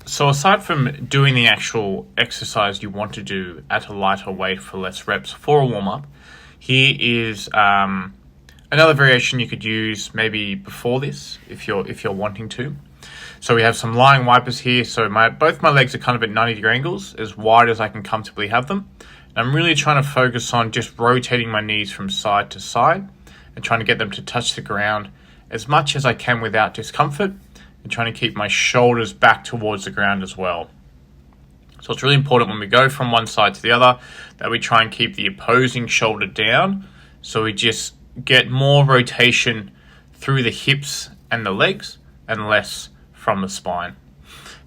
So aside from doing the actual exercise you want to do at a lighter weight for less reps for a warm-up, here is another variation you could use maybe before this if you're wanting to. So we have some lying wipers here. So both my legs are kind of at 90-degree angles, as wide as I can comfortably have them. And I'm really trying to focus on just rotating my knees from side to side and trying to get them to touch the ground as much as I can without discomfort, and trying to keep my shoulders back towards the ground as well. So it's really important when we go from one side to the other that we try and keep the opposing shoulder down, so we just get more rotation through the hips and the legs and less from the spine.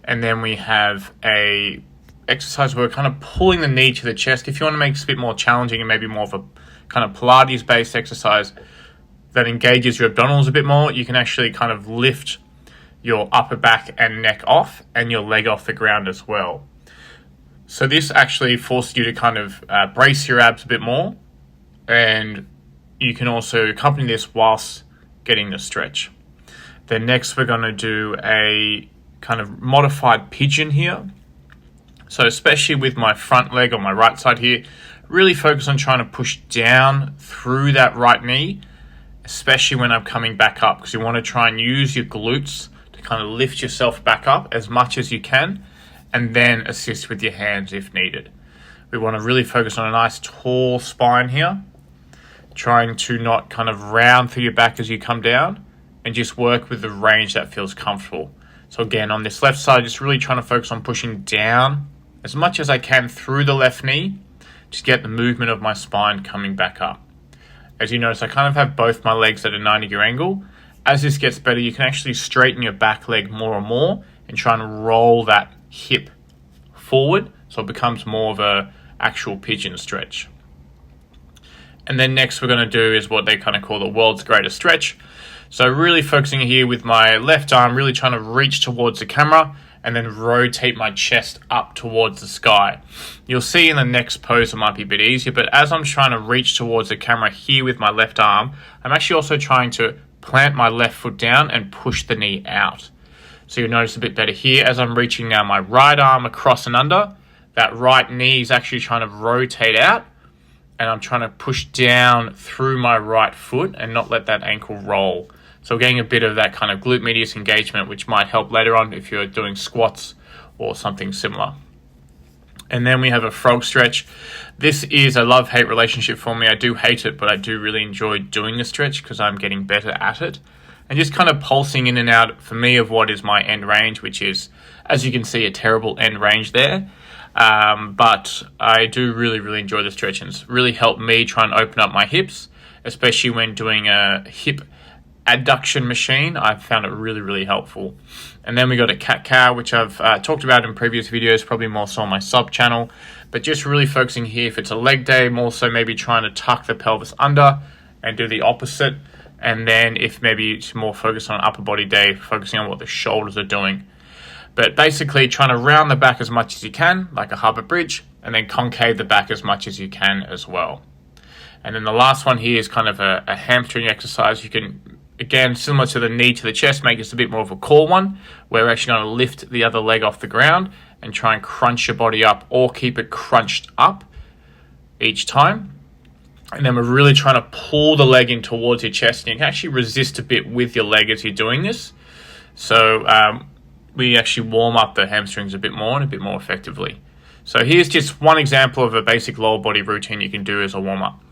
And then we have a exercise where we're kind of pulling the knee to the chest. If you want to make this a bit more challenging and maybe more of a kind of Pilates based exercise that engages your abdominals a bit more, you can actually kind of lift your upper back and neck off and your leg off the ground as well. So this actually forces you to kind of brace your abs a bit more, and you can also accompany this whilst getting the stretch. Then next we're going to do a kind of modified pigeon here. So especially with my front leg on my right side here, really focus on trying to push down through that right knee, especially when I'm coming back up, because you want to try and use your glutes to kind of lift yourself back up as much as you can, and then assist with your hands if needed. We want to really focus on a nice tall spine here, trying to not kind of round through your back as you come down, and just work with the range that feels comfortable. So again, on this left side, just really trying to focus on pushing down as much as I can through the left knee to get the movement of my spine coming back up. As you notice, I kind of have both my legs at a 90-degree angle. As this gets better, you can actually straighten your back leg more and more and try and roll that hip forward so it becomes more of a actual pigeon stretch. And then next we're going to do is what they kind of call the world's greatest stretch. So really focusing here with my left arm, really trying to reach towards the camera and then rotate my chest up towards the sky. You'll see in the next pose it might be a bit easier, but as I'm trying to reach towards the camera here with my left arm, I'm actually also trying to plant my left foot down and push the knee out. So you'll notice a bit better here as I'm reaching now my right arm across and under, that right knee is actually trying to rotate out, and I'm trying to push down through my right foot and not let that ankle roll. So we're getting a bit of that kind of glute medius engagement, which might help later on if you're doing squats or something similar. And then we have a frog stretch. This is a love-hate relationship for me. I do hate it, but I do really enjoy doing the stretch because I'm getting better at it. And just kind of pulsing in and out for me of what is my end range, which is, as you can see, a terrible end range there. But I do really enjoy the stretch, and it's really helped me try and open up my hips, especially when doing a hip adduction machine. I've found it really helpful. And then we got a cat-cow, which I've talked about in previous videos, probably more so on my sub channel, but just really focusing here if it's a leg day, more so maybe trying to tuck the pelvis under and do the opposite. And then if maybe it's more focused on upper body day, focusing on what the shoulders are doing. But basically trying to round the back as much as you can, like a harbour bridge, and then concave the back as much as you can as well. And then the last one here is kind of a hamstring exercise. You can, again, similar to the knee to the chest, make this a bit more of a core one, where we're actually going to lift the other leg off the ground and try and crunch your body up or keep it crunched up each time. And then we're really trying to pull the leg in towards your chest, and you can actually resist a bit with your leg as you're doing this. So we actually warm up the hamstrings a bit more and a bit more effectively. So here's just one example of a basic lower body routine you can do as a warm-up.